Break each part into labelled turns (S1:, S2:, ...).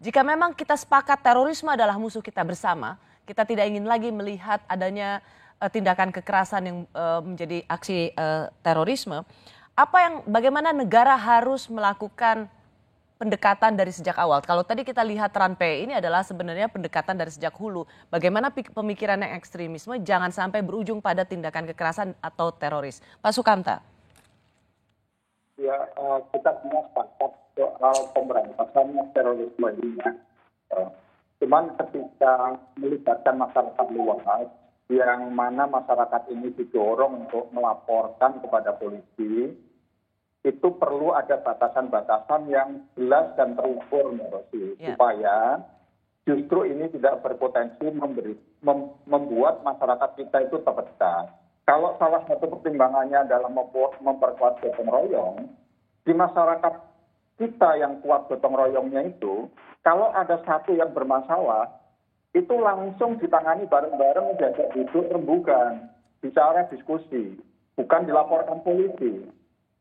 S1: Jika memang kita sepakat terorisme adalah musuh kita bersama, kita tidak ingin lagi melihat adanya tindakan kekerasan yang menjadi aksi terorisme, bagaimana negara harus melakukan pendekatan dari sejak awal? Kalau tadi kita lihat Ranpe ini adalah sebenarnya pendekatan dari sejak hulu. Bagaimana pemikiran yang ekstremisme jangan sampai berujung pada tindakan kekerasan atau teroris. Pak Sukamta.
S2: Ya, kita semua sepakat soal pemberantasan terorisme ini. Cuman ketika melibatkan masyarakat luas, yang mana masyarakat ini didorong untuk melaporkan kepada polisi, itu perlu ada batasan-batasan yang jelas dan terukur, Mbak Rosi, supaya justru ini tidak berpotensi membuat masyarakat kita itu terpecah. Kalau salah satu pertimbangannya dalam memperkuat gotong royong, di masyarakat kita yang kuat gotong royongnya itu, kalau ada satu yang bermasalah, itu langsung ditangani bareng-bareng, diajak duduk rembukan, bicara diskusi, bukan dilaporkan polisi.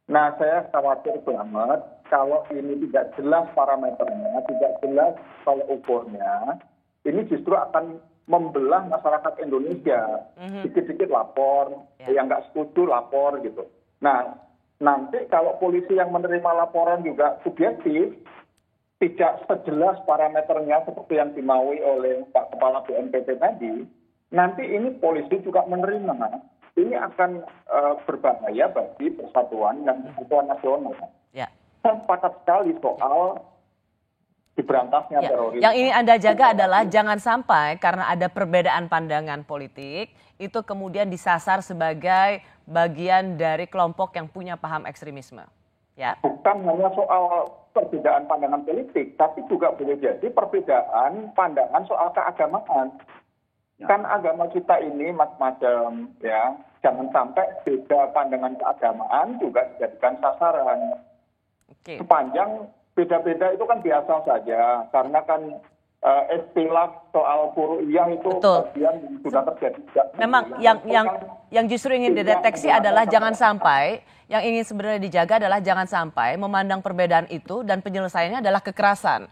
S2: Nah, saya khawatir banget kalau ini tidak jelas parameternya, tidak jelas tolak ukurnya, ini justru akan membelah masyarakat Indonesia. Dikit-dikit lapor, yang nggak setuju lapor gitu. Nah, nanti kalau polisi yang menerima laporan juga subjektif, tidak sejelas parameternya seperti yang dimaui oleh Pak Kepala BNPT tadi, nanti ini polisi juga menerima. Ini akan berbahaya bagi persatuan dan persatuan nasional. Saya sepakat sekali soal diberantasnya terorisme.
S1: Yang ini Anda jaga adalah jangan sampai karena ada perbedaan pandangan politik, itu kemudian disasar sebagai bagian dari kelompok yang punya paham ekstremisme. Ya.
S2: Bukan hanya soal perbedaan pandangan politik, tapi juga boleh jadi perbedaan pandangan soal keagamaan. Kan agama kita ini macam-macam, ya. Jangan sampai beda pandangan keagamaan juga dijadikan sasaran. Sepanjang beda-beda itu kan biasa saja, karena kan istilah soal furu'iyah itu bagian sudah terjadi.
S1: Memang yang justru ingin dideteksi adalah jangan sampai, yang ingin sebenarnya dijaga adalah jangan sampai memandang perbedaan itu dan penyelesaiannya adalah kekerasan.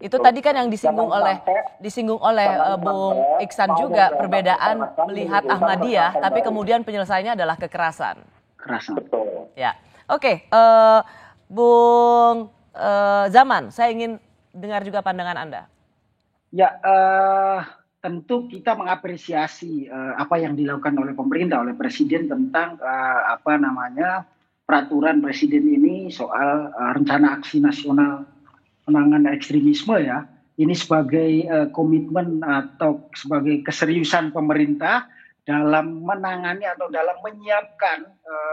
S1: Itu tadi kan yang disinggung oleh Bung Iksan juga, perbedaan melihat Ahmadiyah, tapi kemudian penyelesaiannya adalah kekerasan.
S2: Betul.
S1: Ya, oke, Bung Zaman, saya ingin dengar juga pandangan Anda.
S3: Ya, tentu kita mengapresiasi apa yang dilakukan oleh pemerintah, oleh Presiden tentang peraturan Presiden ini soal rencana aksi nasional penanganan ekstremisme ya. Ini sebagai komitmen atau sebagai keseriusan pemerintah dalam menangani atau dalam menyiapkan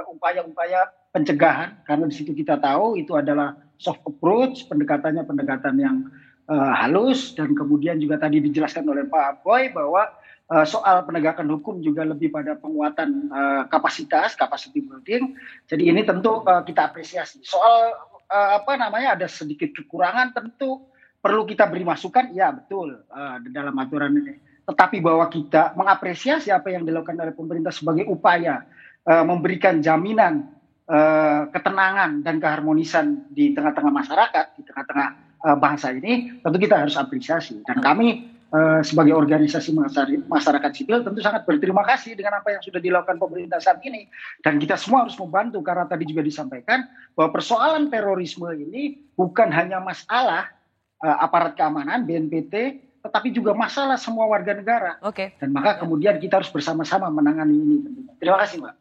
S3: upaya-upaya pencegahan, karena di situ kita tahu itu adalah soft approach, pendekatan yang halus, dan kemudian juga tadi dijelaskan oleh Pak Boy bahwa soal penegakan hukum juga lebih pada penguatan capacity building. Jadi ini tentu kita apresiasi. Soal ada sedikit kekurangan, tentu perlu kita beri masukan, ya betul dalam aturan ini. Tetapi bahwa kita mengapresiasi apa yang dilakukan oleh pemerintah sebagai upaya memberikan jaminan ketenangan dan keharmonisan di tengah-tengah masyarakat, di tengah-tengah bangsa ini, tentu kita harus apresiasi. Dan kami sebagai organisasi masyarakat sipil tentu sangat berterima kasih dengan apa yang sudah dilakukan pemerintah saat ini. Dan kita semua harus membantu, karena tadi juga disampaikan bahwa persoalan terorisme ini bukan hanya masalah aparat keamanan, BNPT, tetapi juga masalah semua warga negara. Dan maka kemudian kita harus bersama-sama menangani ini. Terima kasih, Mbak.